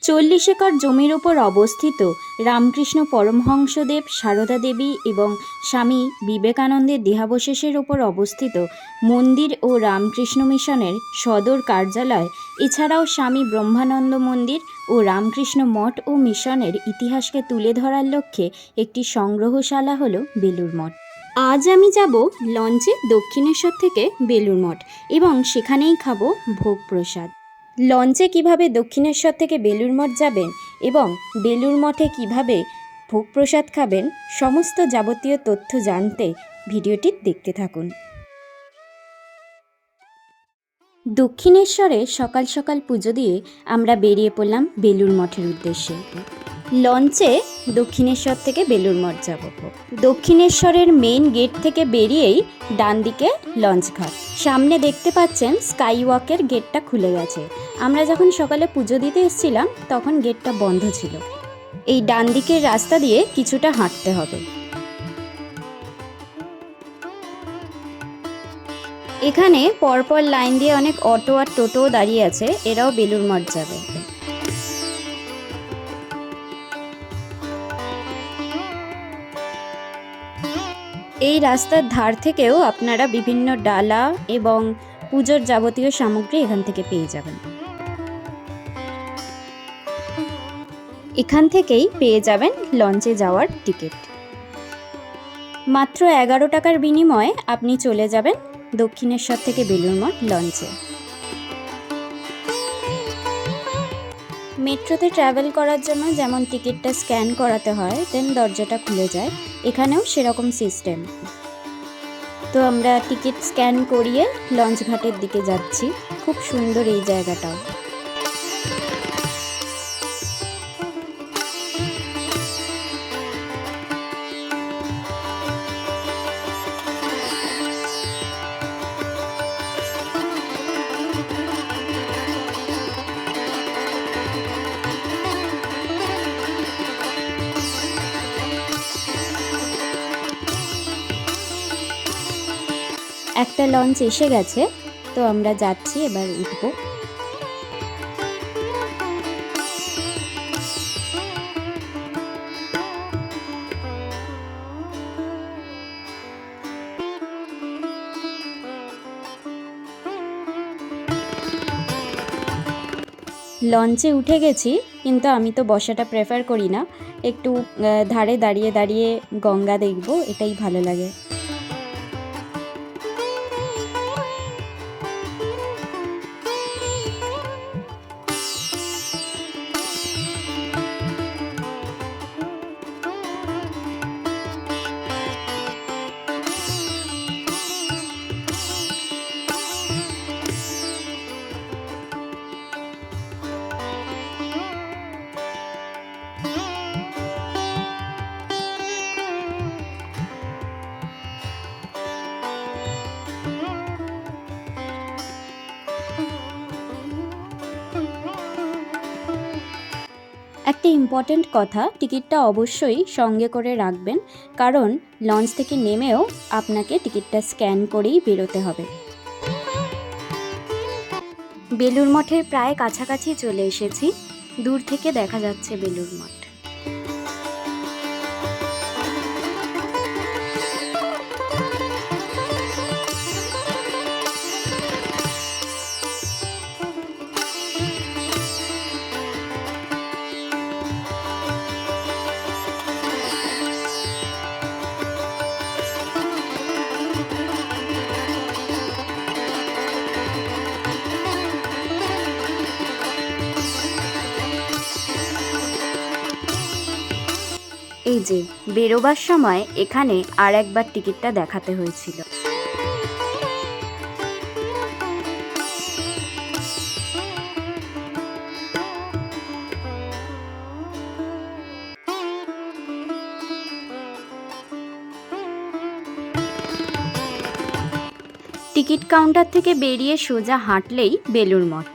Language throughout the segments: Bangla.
40 একর জমির ওপর অবস্থিত রামকৃষ্ণ পরমহংসদেব, সারদা দেবী এবং স্বামী বিবেকানন্দের দেহাবশেষের ওপর অবস্থিত মন্দির ও রামকৃষ্ণ মিশনের সদর কার্যালয়, এছাড়াও স্বামী ব্রহ্মানন্দ মন্দির ও রামকৃষ্ণ মঠ ও মিশনের ইতিহাসকে তুলে ধরার লক্ষ্যে একটি সংগ্রহশালা হল বেলুর মঠ। আজ আমি যাব লঞ্চে দক্ষিণেশ্বর থেকে বেলুর মঠ এবং সেখানেই খাবো ভোগ প্রসাদ। লঞ্চে কিভাবে দক্ষিণেশ্বর থেকে বেলুর মঠ যাবেন এবং বেলুর মঠে কিভাবে ভোগ প্রসাদ খাবেন, সমস্ত যাবতীয় তথ্য জানতে ভিডিওটি দেখতে থাকুন। দক্ষিণেশ্বরে সকাল সকাল পুজো দিয়ে আমরা বেরিয়ে পড়লাম বেলুর মঠের উদ্দেশ্যে। লঞ্চে দক্ষিণেশ্বর থেকে বেলুর মঠ যাব। দক্ষিণেশ্বরের মেইন গেট থেকে বেরিয়েই ডান দিকে লঞ্চ ঘাট, সামনে দেখতে পাচ্ছেন স্কাই ওয়াকের গেটটা খুলে গেছে। আমরা যখন সকালে পুজো দিতে এসেছিলাম তখন গেটটা বন্ধ ছিল। এই ডান দিকের রাস্তা দিয়ে কিছুটা হাঁটতে হবে। এখানে পরপর লাইন দিয়ে অনেক অটো আর টোটো দাঁড়িয়ে আছে, এরাও বেলুর মঠ যাবে। এই রাস্তার ধার থেকেও আপনারা বিভিন্ন ডালা এবং পুজোর যাবতীয় সামগ্রী এখান থেকে পেয়ে যাবেন। এখান থেকেই পেয়ে যাবেন লঞ্চে যাওয়ার টিকিট। মাত্র 11 টাকার বিনিময়ে আপনি চলে যাবেন দক্ষিণেশ্বর থেকে বেলুর মঠ লঞ্চে। মেট্রোতে ট্রাভেল করার জন্য যেমন টিকিটটা স্ক্যান করাতে হয়, দেন দরজাটা খুলে যায়, এখানেও সেরকম সিস্টেম। তো আমরা টিকিট স্ক্যান করিয়ে লঞ্চ ঘাটের দিকে যাচ্ছি। খুব সুন্দর এই জায়গাটাও। একটা লঞ্চ এসে গেছে, তো আমরা যাচ্ছি, এবার উঠব। লঞ্চে উঠে গেছি, কিন্তু আমি তো বসাটা প্রেফার করি না, একটু ধারে দাঁড়িয়ে দাঁড়িয়ে গঙ্গা দেখব, এটাই ভালো লাগে। একটা ইম্পর্ট্যান্ট কথা, টিকিটটা অবশ্যই সঙ্গে করে রাখবেন, কারণ লঞ্চ থেকে নেমেও আপনাকে টিকিটটা স্ক্যান করেই বেরোতে হবে। বেলুর মঠের প্রায় কাছাকাছি চলে এসেছি, দূর থেকে দেখা যাচ্ছে বেলুর মঠ। এই যে বেরোবার সময় এখানে আর একবার টিকিটটা দেখাতে হয়েছিল। টিকিট কাউন্টার থেকে বেরিয়ে সোজা হাঁটলেই বেলুর মঠ।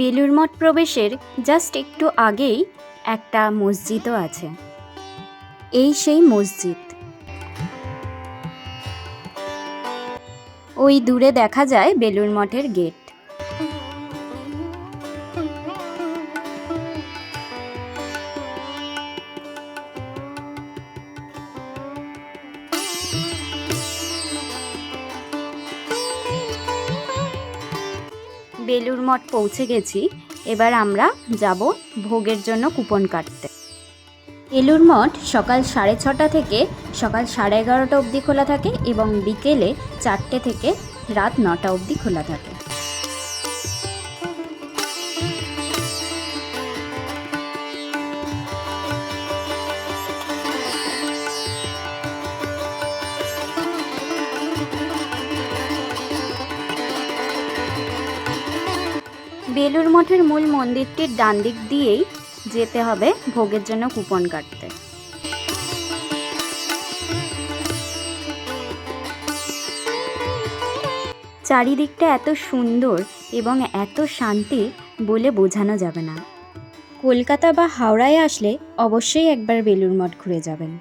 বেলুর মঠ প্রবেশের জাস্ট একটু আগেই একটা মসজিদও আছে। এই সেই মসজিদ। ওই দূরে দেখা যায় বেলুর মঠের গেট। বেলুর মঠ পৌঁছে গেছি। এবার আমরা যাব ভোগের জন্য কুপন কাটতে। বেলুর মঠ সকাল 6:30 থেকে সকাল 11:30 অবধি খোলা থাকে এবং বিকেলে 4টে থেকে রাত 9টা অবধি খোলা থাকে। বেলুর মঠের মূল মন্দিরটির ডান দিক দিয়েই যেতে হবে ভোগের জন্য কুপন কাটতে। চারিদিকটা এত সুন্দর এবং এত শান্তি বলে বোঝানো যাবে না। কলকাতা বা হাওড়ায় আসলে অবশ্যই একবার বেলুর মঠ ঘুরে যাবেন।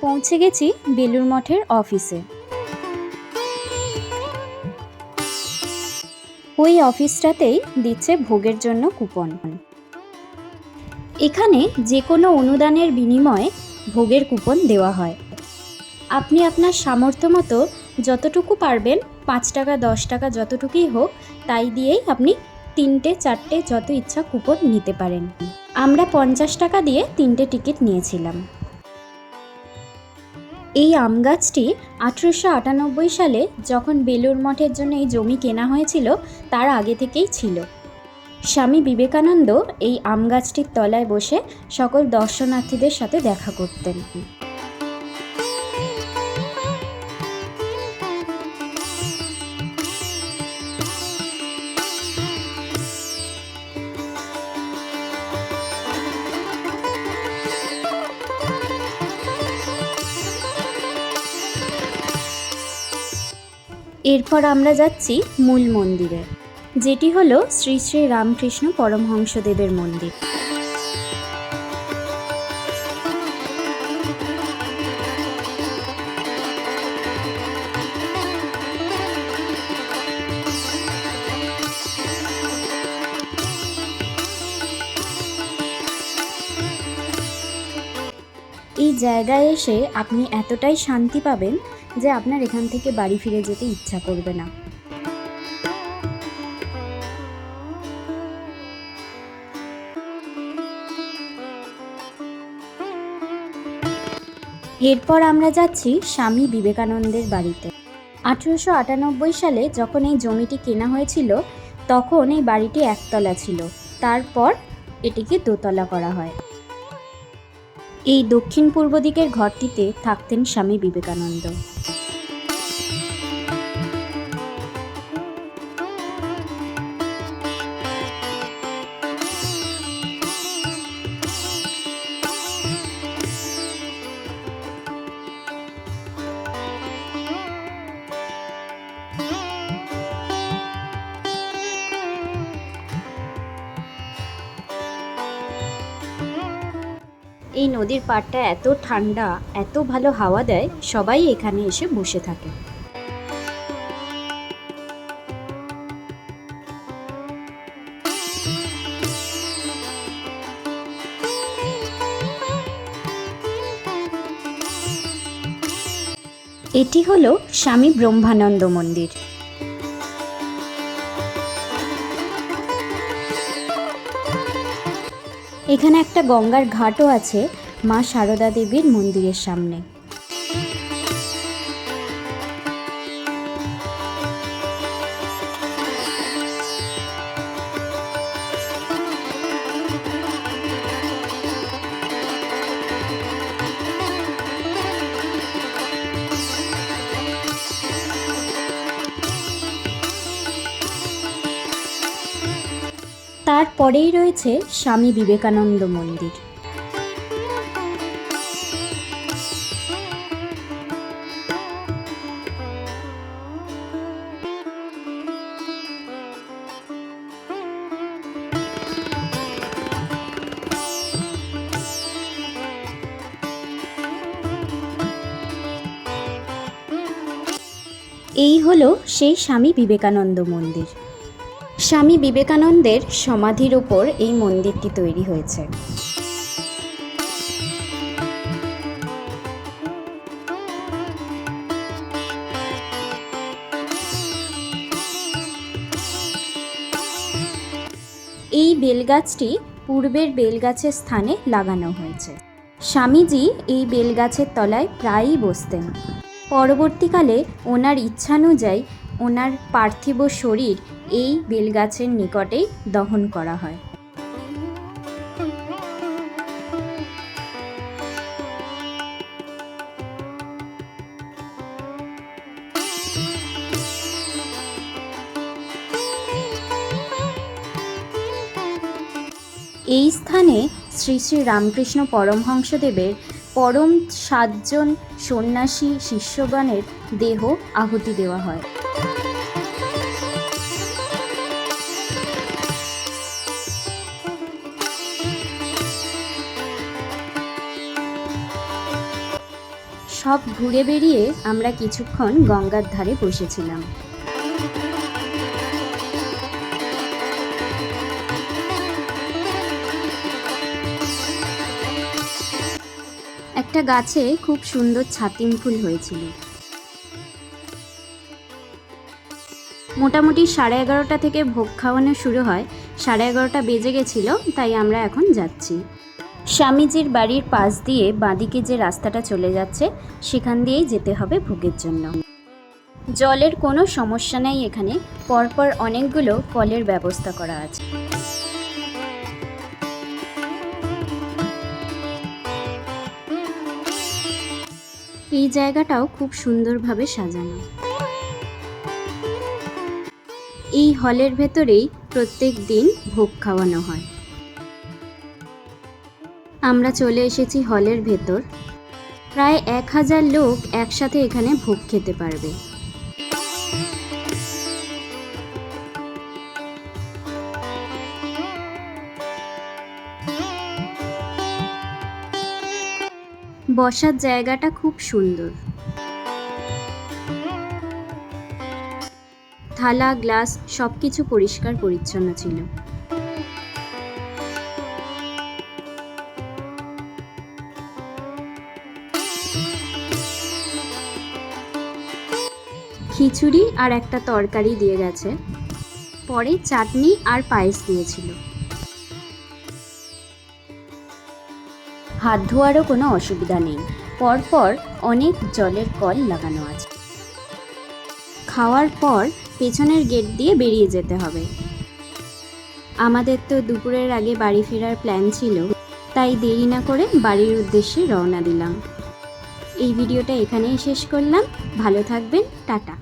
পৌঁছে গেছি বেলুর মঠের অফিসে। ওই অফিসটাতেই দিচ্ছে ভোগের জন্য কুপন। এখানে যে কোনো অনুদানের বিনিময়ে ভোগের কুপন দেওয়া হয়। আপনি আপনার সামর্থ্য মতো যতটুকু পারবেন, 5 টাকা 10 টাকা যতটুকুই হোক, তাই দিয়েই আপনি 3টে 4টে যত ইচ্ছা কুপন নিতে পারেন। আমরা 50 টাকা দিয়ে 3টে টিকিট নিয়েছিলাম। এই আম গাছটি 1898 সালে যখন বেলুর মঠের জন্য এই জমি কেনা হয়েছিল তার আগে থেকেই ছিল। স্বামী বিবেকানন্দ এই আম গাছটির তলায় বসে সকল দর্শনার্থীদের সাথে দেখা করতেন। এরপর আমরা যাচ্ছি মূল মন্দিরে, যেটি হলো শ্রী শ্রী রামকৃষ্ণ পরমহংসদেবের মন্দির। এই জায়গায় এসে আপনি এতটাই শান্তি পাবেন যে আপনার এখান থেকে বাড়ি ফিরে যেতে ইচ্ছা করবে না। এরপর আমরা যাচ্ছি স্বামী বিবেকানন্দের বাড়িতে। 1898 সালে যখন এই জমিটি কেনা হয়েছিল তখন এই বাড়িটি একতলা ছিল, তারপর এটিকে দোতলা করা হয়। এই দক্ষিণ পূর্ব দিকের ঘরটিতে থাকতেন স্বামী বিবেকানন্দ। এই নদীর পাড়টা এত ঠান্ডা, এত ভালো হাওয়া দেয়, সবাই এখানে এসে বসে থাকে। এটি হলো স্বামী ব্রহ্মানন্দ মন্দির। এখানে একটা গঙ্গার ঘাটও আছে মা সারদা দেবীর মন্দিরের সামনে। তারপরেই রয়েছে স্বামী বিবেকানন্দ মন্দির। এই হলো সেই স্বামী বিবেকানন্দ মন্দির। স্বামী বিবেকানন্দের সমাধির ওপর এই মন্দিরটি তৈরি হয়েছে। এই বেলগাছটি পূর্বের বেলগাছের স্থানে লাগানো হয়েছে। স্বামীজি এই বেলগাছের তলায় প্রায়ই বসতেন। পরবর্তীকালে ওনার ইচ্ছানুযায়ী ওনার পার্থিব শরীর এই বেলগাছের নিকটেই দহন করা হয়। এই স্থানে শ্রী শ্রী রামকৃষ্ণ পরমহংসদেবের পরম 7 জন সন্ন্যাসী শিষ্যগণের দেহ আহুতি দেওয়া হয়। সব ঘুরে বেরিয়ে আমরা কিছুক্ষণ গঙ্গার ধারে বসেছিলাম। একটা গাছে খুব সুন্দর ছাতিম ফুল হয়েছিল। মোটামুটি 11:30 থেকে ভোগ খাওয়ানো শুরু হয়। 11:30 বেজে গেছিল, তাই আমরা এখন যাচ্ছি। স্বামীজির বাড়ির পাশ দিয়ে বাঁদিকে যে রাস্তাটা চলে যাচ্ছে সেখান দিয়েই যেতে হবে ভোগের জন্য। জলের কোনো সমস্যা নেই এখানে, পরপর অনেকগুলো কলের ব্যবস্থা করা আছে। এই জায়গাটাও খুব সুন্দরভাবে সাজানো। এই হলের ভেতরেই প্রত্যেক দিন ভোগ খাওয়ানো হয়। আমরা চলে এসেছি হলের ভেতর। প্রায় 1000 লোক একসাথে এখানে ভোগ খেতে পারবে। বসার জায়গাটা খুব সুন্দর। থালা গ্লাস সবকিছু পরিষ্কার পরিচ্ছন্ন ছিল। খিচুড়ি আর একটা তরকারি দিয়ে গেছে, পরে চাটনি আর পায়েস দিয়েছিল। হাত ধোয়ারও কোনো অসুবিধা নেই, পরপর অনেক জলের কল লাগানো আছে। খাওয়ার পর পেছনের গেট দিয়ে বেরিয়ে যেতে হবে। আমাদের তো দুপুরের আগে বাড়ি ফেরার প্ল্যান ছিল, তাই দেরি না করে বাড়ির উদ্দেশ্যে রওনা দিলাম। এই ভিডিওটা এখানেই শেষ করলাম। ভালো থাকবেন, টাটা।